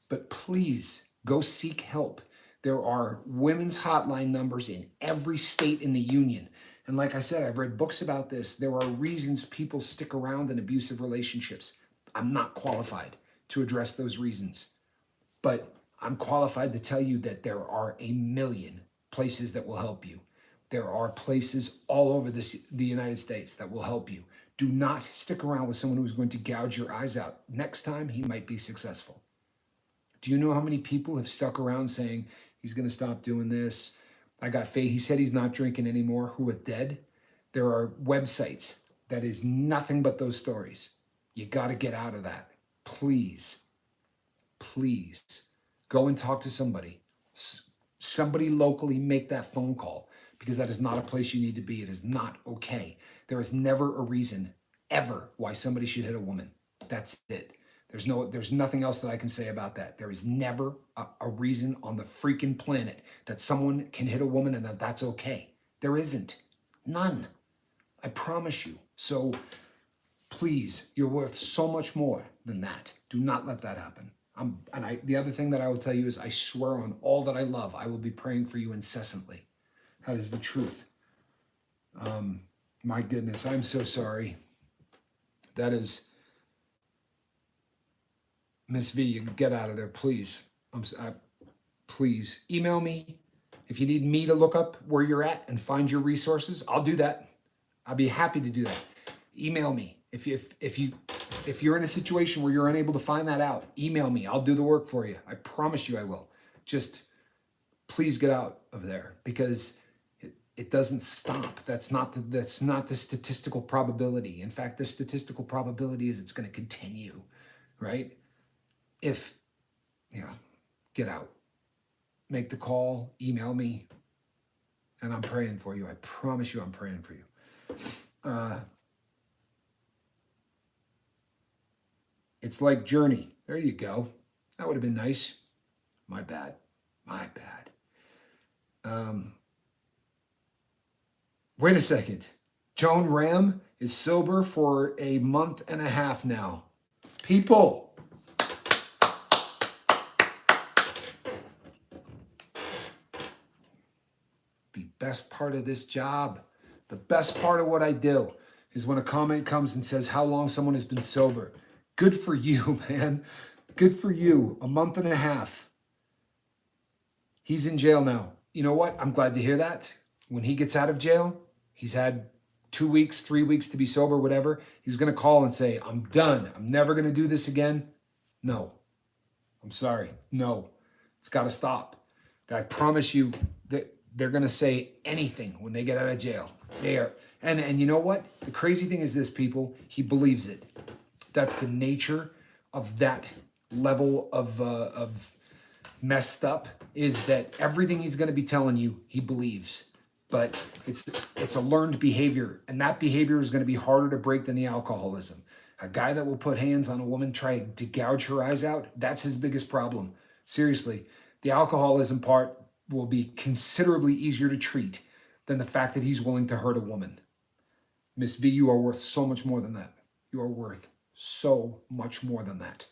but please go seek help. There are women's hotline numbers in every state in the union. And like I said, I've read books about this. There are reasons people stick around in abusive relationships. I'm not qualified to address those reasons, but I'm qualified to tell you that there are a million places that will help you. There are places all over the United States that will help you. Do not stick around with someone who's going to gouge your eyes out. Next time, he might be successful. Do you know how many people have stuck around saying, he's going to stop doing this? I got faith. He said he's not drinking anymore, who are dead. There are websites that is nothing but those stories. You got to get out of that. Please, please go and talk to somebody. Somebody locally, make that phone call because that is not a place you need to be. It is not okay. There is never a reason ever why somebody should hit a woman. That's it. There's nothing else that I can say about that. There is never a reason on the freaking planet that someone can hit a woman and that's okay. There isn't. None. I promise you. So please, you're worth so much more than that. Do not let that happen. The other thing that I will tell you is I swear on all that I love, I will be praying for you incessantly. That is the truth. My goodness, I'm so sorry. That is... Miss V, you get out of there, please. Please email me if you need me to look up where you're at and find your resources. I'll do that. I'll be happy to do that. Email me if you're in a situation where you're unable to find that out. Email me. I'll do the work for you. I promise you, I will. Just please get out of there because it doesn't stop. That's not the statistical probability. In fact, the statistical probability is it's going to continue, right? Get out, make the call, email me, and I'm praying for you. I promise you I'm praying for you. It's like Journey. There you go. That would have been nice. My bad. Wait a second. Joan Ram is sober for a month and a half now. People. Best part of this job, the best part of what I do is when a comment comes and says how long someone has been sober. Good for you, man. Good for you. A month and a half. He's in jail now. You know what? I'm glad to hear that. When he gets out of jail, he's had 2 weeks, 3 weeks to be sober, whatever. He's going to call and say, I'm done. I'm never going to do this again. No. I'm sorry. No. It's got to stop. I promise you that they're going to say anything when they get out of jail. They are. And you know what? The crazy thing is this, people, he believes it. that's the nature of that level of messed up, is that everything he's going to be telling you, he believes. But it's a learned behavior, and that behavior is going to be harder to break than the alcoholism. A guy that will put hands on a woman, try to gouge her eyes out, that's his biggest problem. Seriously, the alcoholism part will be considerably easier to treat than the fact that he's willing to hurt a woman. Miss V, you are worth so much more than that. You are worth so much more than that.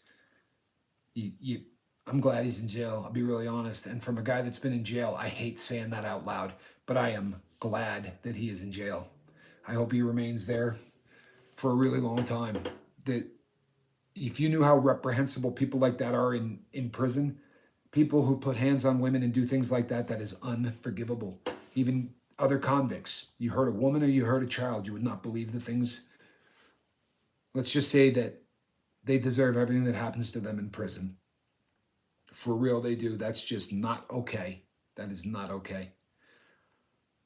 I'm glad he's in jail. I'll be really honest. And from a guy that's been in jail, I hate saying that out loud, but I am glad that he is in jail. I hope he remains there for a really long time. That if you knew how reprehensible people like that are in prison, people who put hands on women and do things like that, that is unforgivable. Even other convicts, you hurt a woman or you hurt a child, you would not believe the things. Let's just say that they deserve everything that happens to them in prison. For real, they do. That's just not okay. That is not okay.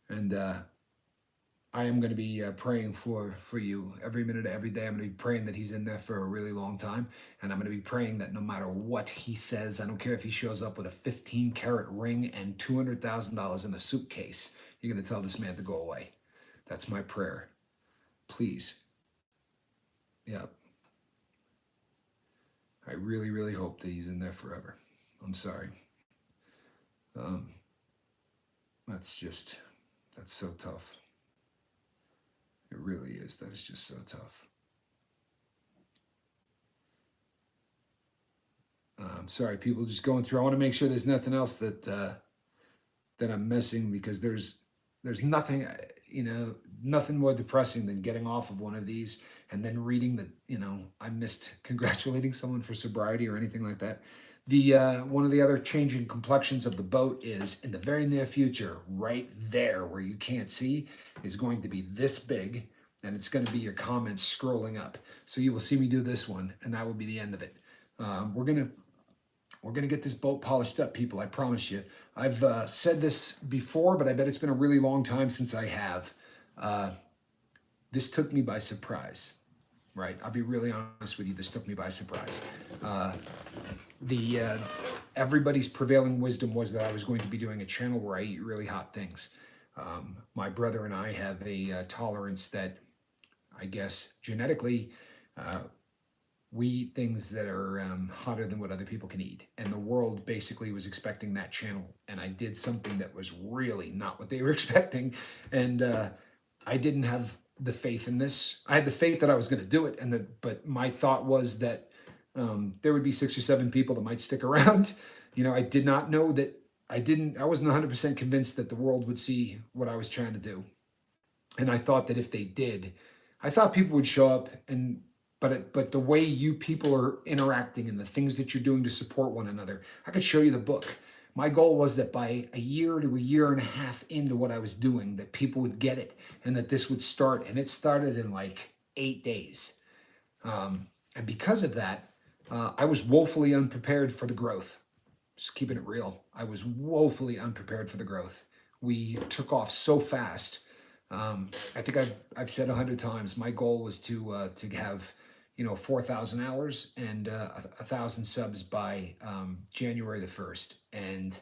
And I am going to be praying for you every minute of every day. I'm going to be praying that he's in there for a really long time. And I'm going to be praying that no matter what he says, I don't care if he shows up with a 15-carat ring and $200,000 in a suitcase, you're going to tell this man to go away. That's my prayer. Please. Yeah. I really, really hope that he's in there forever. I'm sorry. That's so tough. It really is. That is just so tough. I'm sorry, people just going through. I want to make sure there's nothing else that I'm missing, because there's nothing, nothing more depressing than getting off of one of these and then reading that, I missed congratulating someone for sobriety or anything like that. One of the other changing complexions of the boat is, in the very near future, right there where you can't see, is going to be this big, and it's going to be your comments scrolling up. So you will see me do this one, and that will be the end of it. We're gonna get this boat polished up, people. I promise you. I've said this before, but I bet it's been a really long time since I have. This took me by surprise. Right, I'll be really honest with you. This took me by surprise. Everybody's prevailing wisdom was that I was going to be doing a channel where I eat really hot things. My brother and I have a tolerance that, I guess, genetically, we eat things that are hotter than what other people can eat. And the world basically was expecting that channel. And I did something that was really not what they were expecting. And I didn't have the faith in this. I had the faith that I was going to do it, but my thought was that there would be 6 or 7 people that might stick around. I did not know that. I wasn't 100% convinced that the world would see what I was trying to do, and I thought that if they did, I thought people would show up. But the way you people are interacting and the things that you're doing to support one another, I could show you the book. My goal was that by a year to a year and a half into what I was doing, that people would get it and that this would start. And it started in like 8 days. And because of that, I was woefully unprepared for the growth. Just keeping it real. I was woefully unprepared for the growth. We took off so fast. I think I've said 100 times, my goal was to have 4,000 hours and 1,000 subs by January the 1st. And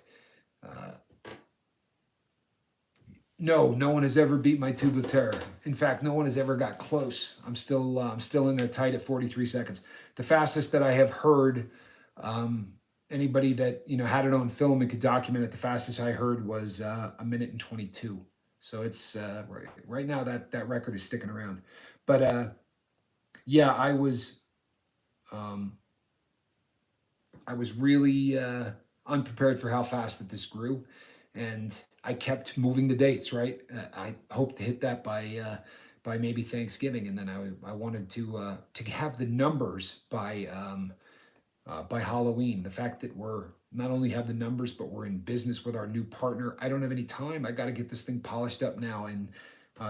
no one has ever beat my tube of terror. In fact, no one has ever got close. I'm still in there tight at 43 seconds. The fastest that I have heard, anybody that had it on film and could document it, the fastest I heard was 1 minute and 22. So it's right now that record is sticking around. But yeah, I was really unprepared for how fast that this grew, and I kept moving the dates. Right, I hoped to hit that by maybe Thanksgiving, and then I wanted to have the numbers by Halloween. The fact that we're not only have the numbers, but we're in business with our new partner. I don't have any time. I got to get this thing polished up now, and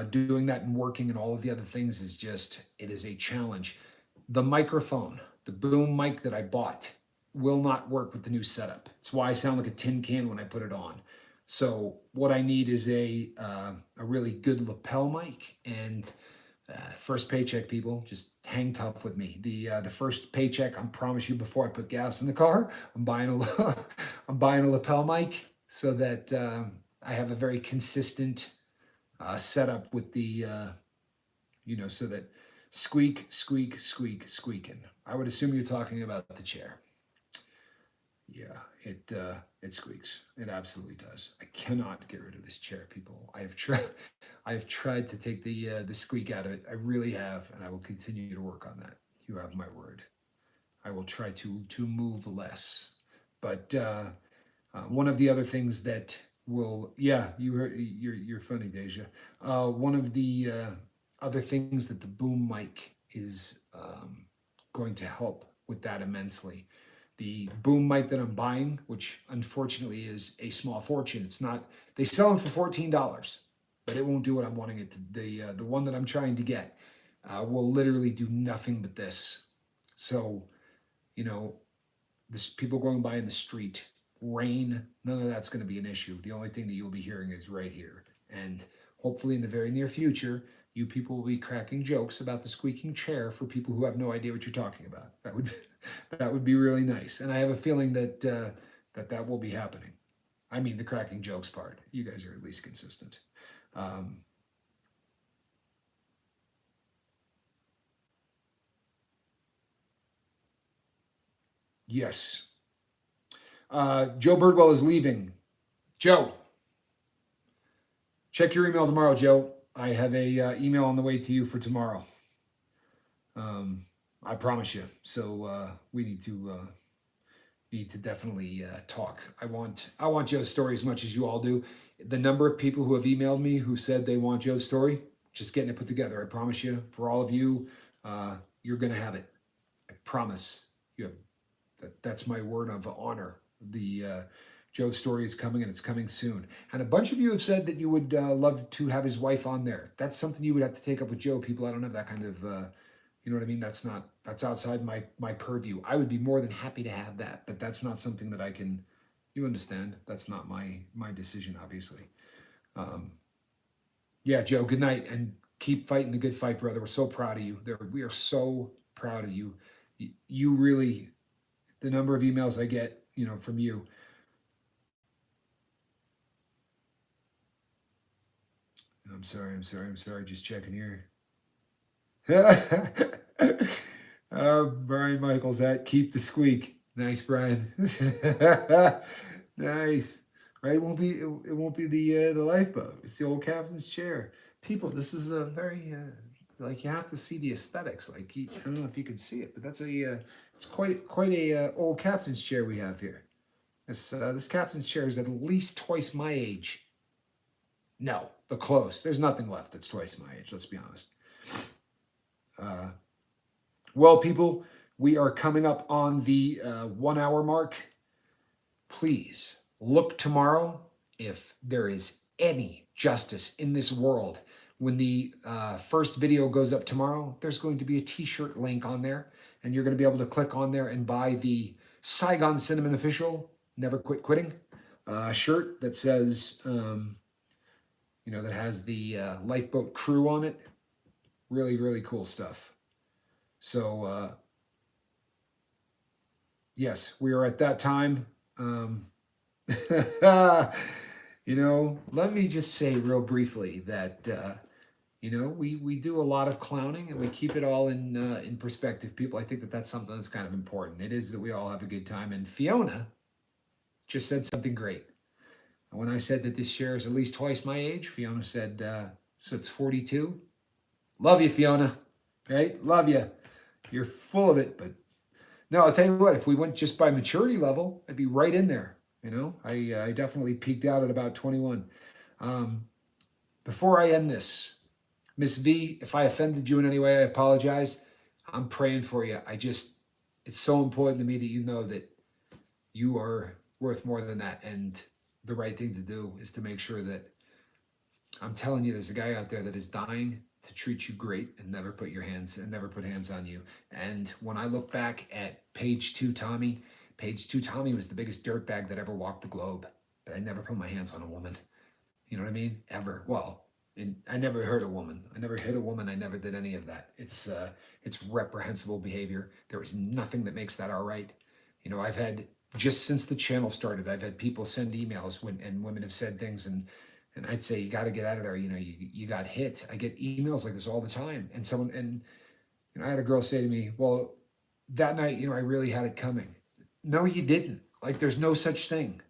doing that and working and all of the other things it is a challenge. The microphone, the boom mic that I bought, will not work with the new setup. It's why I sound like a tin can when I put it on. So what I need is a really good lapel mic, and First paycheck, people, just hang tough with me. The first paycheck, I promise you, before I put gas in the car, I'm buying a I'm buying a lapel mic so that I have a very consistent setup with the so that squeak, squeak, squeak, squeaking. I would assume you're talking about the chair. Yeah, it squeaks. It absolutely does. I cannot get rid of this chair, people. I have tried to take the squeak out of it. I really have, and I will continue to work on that. You have my word. I will try to move less. But one of the other things that will, yeah, you're funny, Deja. One of the other things that the boom mic is going to help with that immensely. The boom mic that I'm buying, which unfortunately is a small fortune. It's not. They sell them for $14, but it won't do what I'm wanting it to. The one that I'm trying to get will literally do nothing but this. So, this people going by in the street, rain, none of that's going to be an issue. The only thing that you'll be hearing is right here, and hopefully in the very near future, you people will be cracking jokes about the squeaking chair for people who have no idea what you're talking about. That would be really nice, and I have a feeling that that will be happening. I mean, the cracking jokes part. You guys are at least consistent. Um, yes. Joe Birdwell is leaving. Joe, check your email tomorrow, Joe. I have a email on the way to you for tomorrow. I promise you. So we need to definitely talk. I want Joe's story as much as you all do. The number of people who have emailed me who said they want Joe's story, just getting it put together. I promise you, for all of you, you're gonna have it. I promise you. That's my word of honor. The Joe's story is coming, and it's coming soon. And a bunch of you have said that you would love to have his wife on there. That's something you would have to take up with Joe. People, I don't have that kind of, you know what I mean? That's outside my purview. I would be more than happy to have that, but that's not something that I can. You understand? That's not my decision, obviously. Yeah, Joe. Good night, and keep fighting the good fight, brother. We're so proud of you. We are so proud of you. You really, the number of emails I get, from you. I'm sorry. Just checking here. Brian Michaels at Keep the Squeak. Nice, Brian. Nice. Right? It won't be the lifeboat. It's the old captain's chair. People, this is a very like you have to see the aesthetics. Like I don't know if you can see it, but that's it's quite a old captain's chair we have here. This captain's chair is at least twice my age. No, but close. There's nothing left that's twice my age. Let's be honest. Well, people, we are coming up on the 1 hour mark. Please look tomorrow if there is any justice in this world. When the first video goes up tomorrow, there's going to be a t-shirt link on there, and you're going to be able to click on there and buy the Saigon Cinnamon Official Never Quit Quitting shirt that says, that has the lifeboat crew on it. Really, really cool stuff. So, yes, we are at that time. Let me just say real briefly that, we do a lot of clowning and we keep it all in perspective. People, I think that that's something that's kind of important. It is that we all have a good time. And Fiona just said something great. When I said that this chair is at least twice my age, Fiona said, so it's 42. Love you, Fiona. Right? Love you. You're full of it. But no, I'll tell you what, if we went just by maturity level, I'd be right in there. I definitely peaked out at about 21. Before I end this, Miss V, if I offended you in any way, I apologize. I'm praying for you. It's so important to me that you know that you are worth more than that. And the right thing to do is to make sure that I'm telling you, there's a guy out there that is dying to treat you great and never put hands on you. And when I look back at page 2 Tommy was the biggest dirtbag that ever walked the globe. But I never put my hands on a woman. You know what I mean? Ever. Well, And I never hurt a woman. I never hit a woman. I never did any of that. It's reprehensible behavior. There is nothing that makes that all right. You know, I've had, just since the channel started, I've had people send emails and women have said things, and I'd say, you got to get out of there. You know, you got hit. I get emails like this all the time. And you know, I had a girl say to me, well, that night, you know, I really had it coming. No, you didn't. Like, there's no such thing.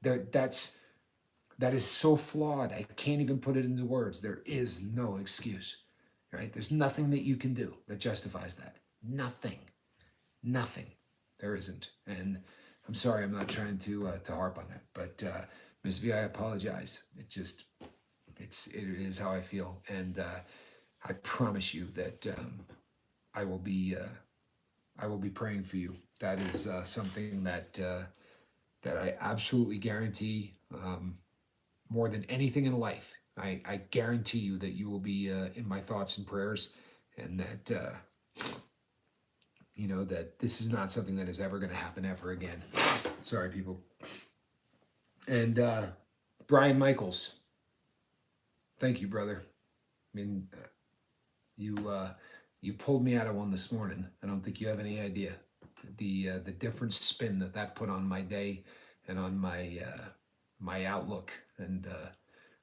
That is so flawed. I can't even put it into words. There is no excuse, right? There's nothing that you can do that justifies that. Nothing. There isn't. And I'm sorry, I'm not trying to harp on that. But Ms. V, I apologize. It is how I feel. And I promise you that I will be praying for you. That is something that I absolutely guarantee. More than anything in life, I guarantee you that you will be in my thoughts and prayers, and that you know, that this is not something that is ever going to happen ever again. Sorry, people. And Brian Michaels, thank you, brother. I mean, you pulled me out of one this morning. I don't think you have any idea the different spin that put on my day and on my outlook, and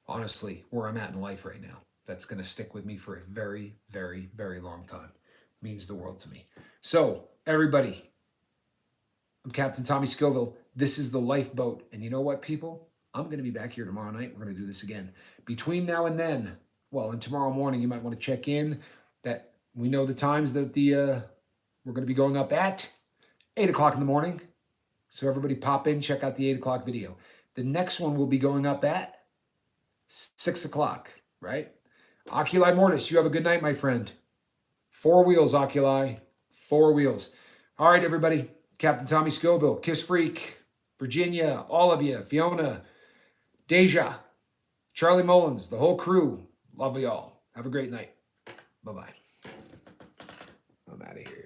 honestly, where I'm at in life right now. That's going to stick with me for a very, very, very long time. It means the world to me. So, everybody, I'm Captain Tommy Scoville. This is the Lifeboat. And you know what, people? I'm going to be back here tomorrow night. We're going to do this again. Between now and then, well, and tomorrow morning, you might want to check in that we know the times that we're going to be going up at 8 o'clock in the morning. So everybody pop in, check out the 8 o'clock video. The next one will be going up at 6 o'clock, right? Oculi Mortis, you have a good night, my friend. 4 wheels, Oculi. 4 wheels. All right, everybody. Captain Tommy Scoville, Kiss Freak, Virginia, all of you, Fiona, Deja, Charlie Mullins, the whole crew. Love you all. Have a great night. Bye-bye. I'm out of here.